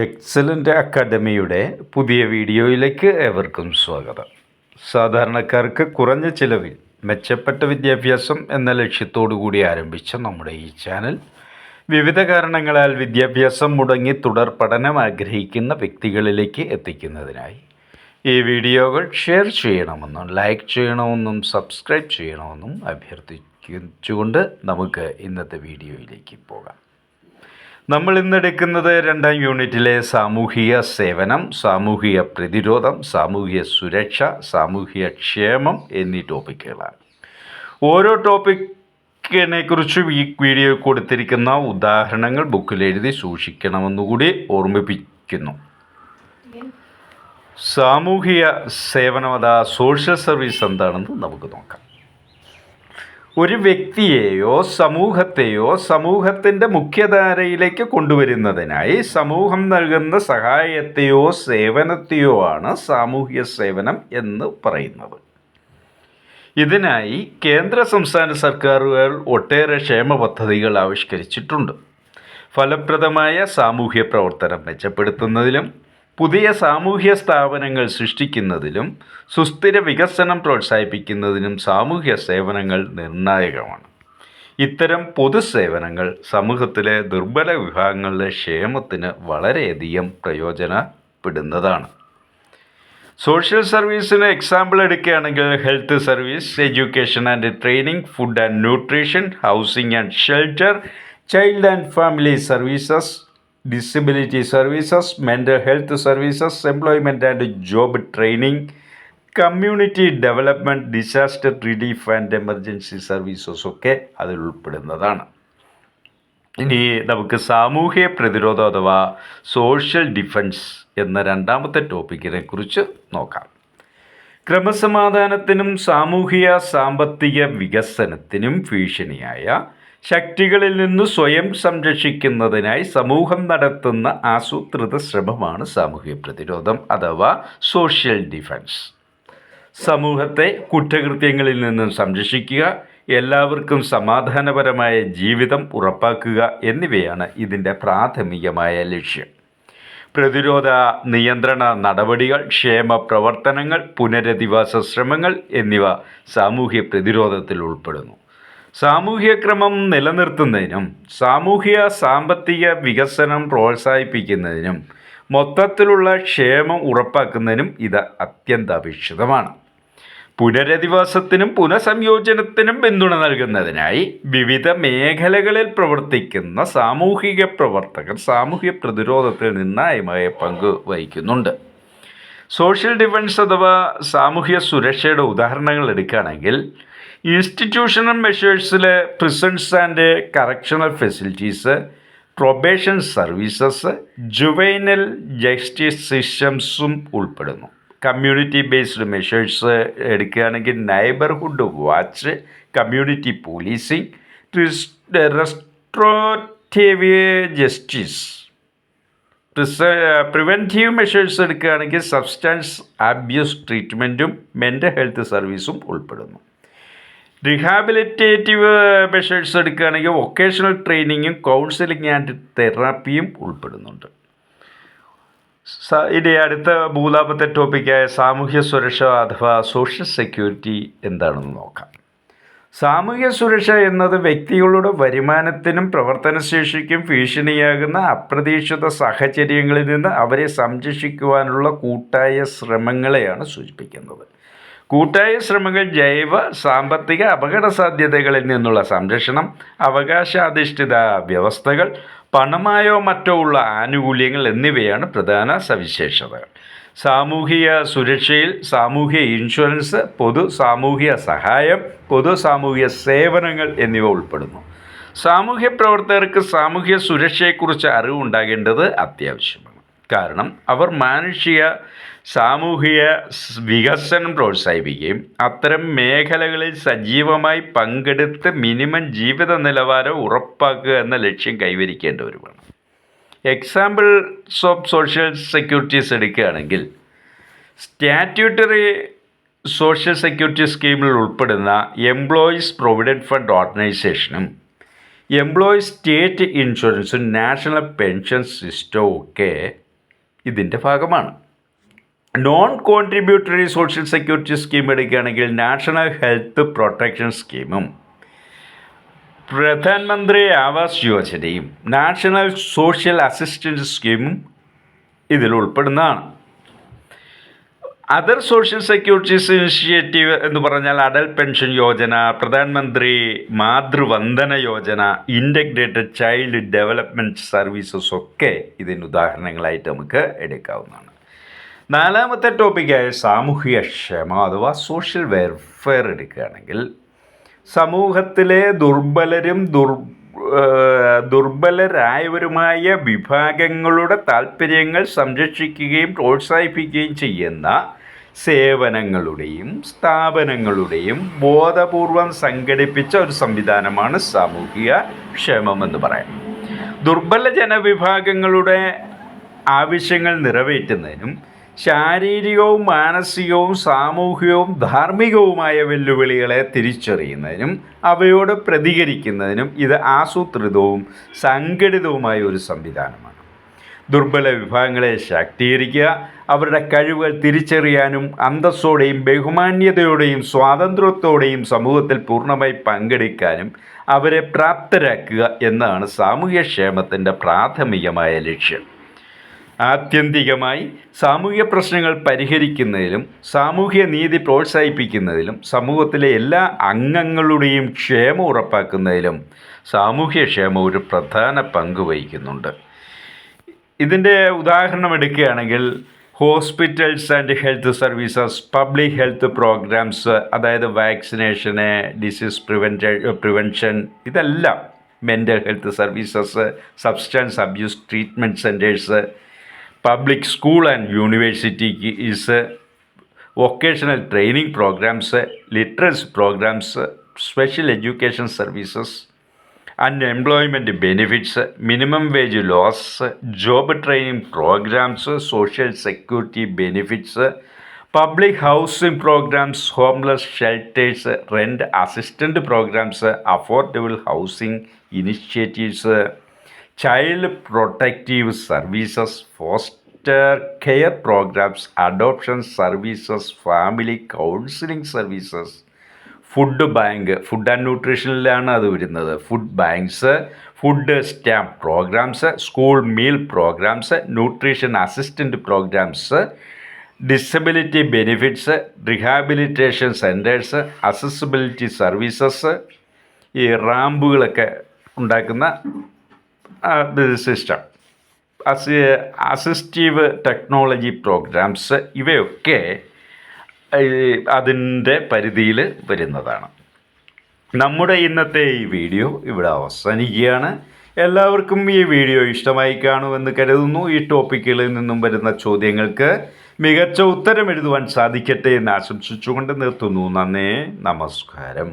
Excellent അക്കാഡമിയുടെ പുതിയ വീഡിയോയിലേക്ക് ഏവർക്കും സ്വാഗതം. സാധാരണക്കാർക്ക് കുറഞ്ഞ ചിലവിൽ മെച്ചപ്പെട്ട വിദ്യാഭ്യാസം എന്ന ലക്ഷ്യത്തോടു കൂടി ആരംഭിച്ച നമ്മുടെ ഈ ചാനൽ വിവിധ കാരണങ്ങളാൽ വിദ്യാഭ്യാസം മുടങ്ങി തുടർ പഠനം ആഗ്രഹിക്കുന്ന വ്യക്തികളിലേക്ക് എത്തിക്കുന്നതിനായി ഈ വീഡിയോകൾ ഷെയർ ചെയ്യണമെന്നും ലൈക്ക് ചെയ്യണമെന്നും സബ്സ്ക്രൈബ് ചെയ്യണമെന്നും അഭ്യർത്ഥിച്ചുകൊണ്ട് നമുക്ക് ഇന്നത്തെ വീഡിയോയിലേക്ക് പോകാം. നമ്മൾ ഇന്നെടുക്കുന്നത് 2ാം യൂണിറ്റിലെ സാമൂഹിക സേവനം, സാമൂഹിക പ്രതിരോധം, സാമൂഹിക സുരക്ഷ, സാമൂഹിക ക്ഷേമം എന്നീ ടോപ്പിക്കുകളാണ്. ഓരോ ടോപ്പിക്കിനെ കുറിച്ചും ഈ വീഡിയോയിൽ കൊടുത്തിരിക്കുന്ന ഉദാഹരണങ്ങൾ ബുക്കിൽ എഴുതി സൂക്ഷിക്കണമെന്നുകൂടി ഓർമ്മിപ്പിക്കുന്നു. സാമൂഹിക സേവനം അഥവാ സോഷ്യൽ സർവീസ് എന്താണെന്ന് നമുക്ക് നോക്കാം. ഒരു വ്യക്തിയെയോ സമൂഹത്തെയോ സമൂഹത്തിൻ്റെ മുഖ്യധാരയിലേക്ക് കൊണ്ടുവരുന്നതിനായി സമൂഹം നൽകുന്ന സഹായത്തെയോ സേവനത്തെയോ ആണ് സാമൂഹിക സേവനം എന്ന് പറയുന്നത്. ഇതിനായി കേന്ദ്ര സംസ്ഥാന സർക്കാരുകൾ ഒട്ടേറെ ക്ഷേമ പദ്ധതികൾ ആവിഷ്കരിച്ചിട്ടുണ്ട്. ഫലപ്രദമായ സാമൂഹ്യ പ്രവർത്തനം മെച്ചപ്പെടുത്തുന്നതിലും പുതിയ സാമൂഹ്യ സ്ഥാപനങ്ങൾ സൃഷ്ടിക്കുന്നതിലും സുസ്ഥിര വികസനം പ്രോത്സാഹിപ്പിക്കുന്നതിനും സാമൂഹ്യ സേവനങ്ങൾ നിർണായകമാണ്. ഇത്തരം പൊതുസേവനങ്ങൾ സമൂഹത്തിലെ ദുർബല വിഭാഗങ്ങളുടെ ക്ഷേമത്തിന് വളരെയധികം പ്രയോജനപ്പെടുന്നതാണ്. സോഷ്യൽ സർവീസിന് എക്സാമ്പിൾ എടുക്കുകയാണെങ്കിൽ health service, education and training, food and nutrition, housing and shelter, child and family services, disability services, mental health services, employment and job training, community development, disaster relief and emergency services ഒക്കെ അതിൽ ഉൾപ്പെടുന്നതാണ്. ഇനി നമുക്ക് സാമൂഹ്യ പ്രതിരോധം അഥവാ social defence എന്ന 2ാമത്തെ ടോപ്പിക്കിനെ കുറിച്ച് നോക്കാം. ക്രമസമാധാനത്തിനും സാമൂഹിക സാമ്പത്തിക വികസനത്തിനും ഭീഷണിയായ ശക്തികളിൽ നിന്ന് സ്വയം സംരക്ഷിക്കുന്നതിനായി സമൂഹം നടത്തുന്ന ആസൂത്രിത ശ്രമമാണ് സാമൂഹിക പ്രതിരോധം അഥവാ സോഷ്യൽ ഡിഫൻസ്. സമൂഹത്തെ കുറ്റകൃത്യങ്ങളിൽ നിന്നും സംരക്ഷിക്കുക, എല്ലാവർക്കും സമാധാനപരമായ ജീവിതം ഉറപ്പാക്കുക എന്നിവയാണ് ഇതിൻ്റെ പ്രാഥമികമായ ലക്ഷ്യം. പ്രതിരോധ നിയന്ത്രണ നടപടികൾ, ക്ഷേമ പ്രവർത്തനങ്ങൾ, പുനരധിവാസ ശ്രമങ്ങൾ എന്നിവ സാമൂഹ്യ പ്രതിരോധത്തിൽ ഉൾപ്പെടുന്നു. സാമൂഹിക ക്രമം നിലനിർത്തുന്നതിനും സാമൂഹിക സാമ്പത്തിക വികസനം പ്രോത്സാഹിപ്പിക്കുന്നതിനും മൊത്തത്തിലുള്ള ക്ഷേമം ഉറപ്പാക്കുന്നതിനും ഇത് അത്യന്താപേക്ഷിതമാണ്. പുനരധിവാസത്തിനും പുനഃസംയോജനത്തിനും പിന്തുണ നൽകുന്നതിനായി വിവിധ മേഖലകളിൽ പ്രവർത്തിക്കുന്ന സാമൂഹിക പ്രവർത്തകർ സാമൂഹിക പ്രതിരോധത്തിൽ നിർണായകമായ പങ്ക് വഹിക്കുന്നുണ്ട്. സോഷ്യൽ ഡിഫൻസ് അഥവാ സാമൂഹിക സുരക്ഷയുടെ ഉദാഹരണങ്ങൾ എടുക്കുകയാണെങ്കിൽ ഇൻസ്റ്റിറ്റ്യൂഷണൽ മെഷേഴ്സിലെ prisons and correctional facilities, probation services, juvenile justice സിസ്റ്റംസും ഉൾപ്പെടുന്നു. കമ്മ്യൂണിറ്റി ബേസ്ഡ് മെഷേഴ്സ് എടുക്കുകയാണെങ്കിൽ neighbourhood watch, community policing, restorative justice. Preventive measures എടുക്കുകയാണെങ്കിൽ സബ്സ്റ്റൻസ് അബ്യൂസ് ട്രീറ്റ്മെൻറ്റും മെൻ്റൽ ഹെൽത്ത് സർവീസും ഉൾപ്പെടുന്നു. റിഹാബിലിറ്റേറ്റീവ് മെഷേഴ്സ് എടുക്കുകയാണെങ്കിൽ വൊക്കേഷണൽ ട്രെയിനിങ്ങും കൗൺസിലിംഗ് ആൻഡ് തെറാപ്പിയും ഉൾപ്പെടുന്നുണ്ട്. ഇനി അടുത്ത 3ാമത്തെ ടോപ്പിക്കായ സാമൂഹ്യ സുരക്ഷ അഥവാ സോഷ്യൽ സെക്യൂരിറ്റി എന്താണെന്ന് നോക്കാം. സാമൂഹ്യ സുരക്ഷ എന്നത് വ്യക്തികളുടെ വരുമാനത്തിനും പ്രവർത്തനശേഷിക്കും ഭീഷണിയാകുന്ന അപ്രതീക്ഷിത സാഹചര്യങ്ങളിൽ നിന്ന് അവരെ സംരക്ഷിക്കുവാനുള്ള കൂട്ടായ ശ്രമങ്ങളെയാണ് സൂചിപ്പിക്കുന്നത്. കൂട്ടായ ശ്രമങ്ങൾ ജൈവ സാമ്പത്തിക അപകട സാധ്യതകളിൽ നിന്നുള്ള സംരക്ഷണം, അവകാശാധിഷ്ഠിത വ്യവസ്ഥകൾ, പണമായോ മറ്റോ ഉള്ള ആനുകൂല്യങ്ങൾ എന്നിവയാണ് പ്രധാന സവിശേഷതകൾ. സാമൂഹിക സുരക്ഷയിൽ സാമൂഹിക ഇൻഷുറൻസ്, പൊതു സാമൂഹിക സഹായം, പൊതു സാമൂഹിക സേവനങ്ങൾ എന്നിവ ഉൾപ്പെടുന്നു. സാമൂഹ്യ പ്രവർത്തകർക്ക് സാമൂഹിക സുരക്ഷയെക്കുറിച്ച് അറിവുണ്ടാകേണ്ടത് അത്യാവശ്യമാണ്. കാരണം അവർ മാനുഷിക സാമൂഹിക വികസനം പ്രോത്സാഹിപ്പിക്കുകയും അത്തരം മേഖലകളിൽ സജീവമായി പങ്കെടുത്ത് മിനിമം ജീവിത നിലവാരം ഉറപ്പാക്കുക എന്ന ലക്ഷ്യം കൈവരിക്കേണ്ടവരുമാണ്. എക്സാമ്പിൾസ് ഓഫ് സോഷ്യൽ സെക്യൂരിറ്റീസ് എടുക്കുകയാണെങ്കിൽ സ്റ്റാറ്റ്യൂട്ടറി സോഷ്യൽ സെക്യൂരിറ്റി സ്കീമിൽ ഉൾപ്പെടുന്ന എംപ്ലോയീസ് പ്രൊവിഡൻറ്റ് ഫണ്ട് ഓർഗനൈസേഷനും എംപ്ലോയീസ് സ്റ്റേറ്റ് ഇൻഷുറൻസും നാഷണൽ പെൻഷൻ സിസ്റ്റവും ഒക്കെ ഇതിൻ്റെ ഭാഗമാണ്. Non contributory social security scheme എടുക്കുകയാണെങ്കിൽ നാഷണൽ ഹെൽത്ത് പ്രൊട്ടക്ഷൻ സ്കീമും പ്രധാനമന്ത്രി ആവാസ് യോജനയും നാഷണൽ സോഷ്യൽ അസിസ്റ്റൻസ് സ്കീമും ഇതിൽ ഉൾപ്പെടുന്നതാണ്. അതർ സോഷ്യൽ സെക്യൂരിറ്റീസ് ഇനിഷ്യേറ്റീവ് എന്ന് പറഞ്ഞാൽ അടൽ പെൻഷൻ യോജന, പ്രധാനമന്ത്രി Matru Vandana Yojana, integrated child development services ഒക്കെ ഇതിന് ഉദാഹരണങ്ങളായിട്ട് നമുക്ക് എടുക്കാവുന്നതാണ്. നാലാമത്തെ ടോപ്പിക്കായ സാമൂഹിക ക്ഷേമം അഥവാ സോഷ്യൽ വെൽഫെയർ എടുക്കുകയാണെങ്കിൽ സമൂഹത്തിലെ ദുർബലരായവരുമായ വിഭാഗങ്ങളുടെ താൽപ്പര്യങ്ങൾ സംരക്ഷിക്കുകയും പ്രോത്സാഹിപ്പിക്കുകയും ചെയ്യുന്ന സേവനങ്ങളുടെയും സ്ഥാപനങ്ങളുടെയും ബോധപൂർവം സംഘടിപ്പിച്ച ഒരു സംവിധാനമാണ് സാമൂഹിക ക്ഷേമം എന്ന് പറയാം. ദുർബല ജനവിഭാഗങ്ങളുടെ ആവശ്യങ്ങൾ നിറവേറ്റുന്നതിനും ശാരീരികവും മാനസികവും സാമൂഹികവും ധാർമ്മികവുമായ വെല്ലുവിളികളെ തിരിച്ചറിയുന്നതിനും അവയോട് പ്രതികരിക്കുന്നതിനും ഇത് ആസൂത്രിതവും സംഘടിതവുമായ ഒരു സംവിധാനമാണ്. ദുർബല വിഭാഗങ്ങളെ ശാക്തീകരിക്കുക, അവരുടെ കഴിവുകൾ തിരിച്ചറിയാനും അന്തസ്സോടെയും ബഹുമാന്യതയോടെയും സ്വാതന്ത്ര്യത്തോടെയും സമൂഹത്തിൽ പൂർണ്ണമായി പങ്കെടുക്കാനും അവരെ പ്രാപ്തരാക്കുക എന്നതാണ് സാമൂഹ്യക്ഷേമത്തിൻ്റെ പ്രാഥമികമായ ലക്ഷ്യം. ആത്യന്തികമായി സാമൂഹ്യ പ്രശ്നങ്ങൾ പരിഹരിക്കുന്നതിലും സാമൂഹ്യ നീതി പ്രോത്സാഹിപ്പിക്കുന്നതിലും സമൂഹത്തിലെ എല്ലാ അംഗങ്ങളുടെയും ക്ഷേമം ഉറപ്പാക്കുന്നതിലും സാമൂഹ്യക്ഷേമം ഒരു പ്രധാന പങ്ക് വഹിക്കുന്നുണ്ട്. ഇതിൻ്റെ ഉദാഹരണം എടുക്കുകയാണെങ്കിൽ hospitals and health services, public health programmes, അതായത് വാക്സിനേഷന്, ഡിസീസ് പ്രിവെൻഷൻ, ഇതെല്ലാം mental health services, substance abuse treatment centres, public school and universities, vocational training programmes, literacy programmes, special education services, unemployment benefits, minimum wage laws, job training programmes, social security benefits, public housing programmes, homeless shelters, rent assistant programmes, affordable housing initiatives, child protective services, foster care programmes, adoption services, family counselling services, food bank, food and ന്യൂട്രീഷനിലാണ് അത് വരുന്നത്, food banks, food stamp programmes, school meal programmes, nutrition assistant programmes, disability benefits, rehabilitation centres, accessibility services, ഈ റാമ്പുകളൊക്കെ ഉണ്ടാക്കുന്ന system, assistive technology programmes, ഇവയൊക്കെ അതിൻ്റെ പരിധിയിൽ വരുന്നതാണ്. നമ്മുടെ ഇന്നത്തെ ഈ വീഡിയോ ഇവിടെ അവസാനിക്കുകയാണ്. എല്ലാവർക്കും ഈ വീഡിയോ ഇഷ്ടമായി കാണുമെന്ന് കരുതുന്നു. ഈ ടോപ്പിക്കുകളിൽ നിന്നും വരുന്ന ചോദ്യങ്ങൾക്ക് മികച്ച ഉത്തരം എഴുതുവാൻ സാധിക്കട്ടെ എന്ന് ആശംസിച്ചുകൊണ്ട് നിർത്തുന്നു. നന്ദി, നമസ്കാരം.